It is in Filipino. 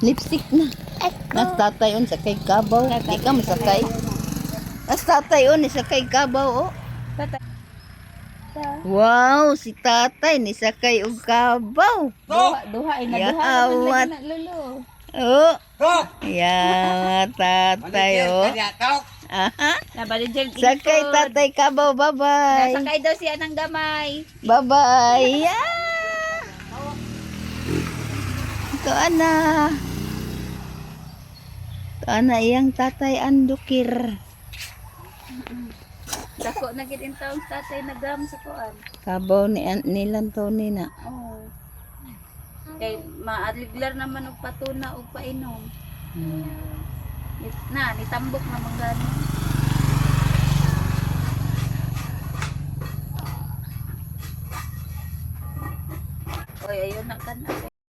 Lipstick na. Nas tatay on sa kay kabaw. Di ka masakay. Nas tatay on sa kay kabaw oh. Wow, si tatay ni sakay og kabaw. Duha ina Ya, duha awat. naman lolo. Oh. Ya, tatay oh. Aha. Nabaligyan Sakay tatay kabaw, bye-bye. Sakay daw siya ng gamay. Bye-bye. Yeah. Ito ana. Ito ana iyang tatay andukir. Dako na gid in taong tatay na gam sa kuan. Kabaw ni nilang to ni na. Oh. Kay maadliglar naman og patuna og painom. Na nitambok na manggano. Oy, ayun na kan.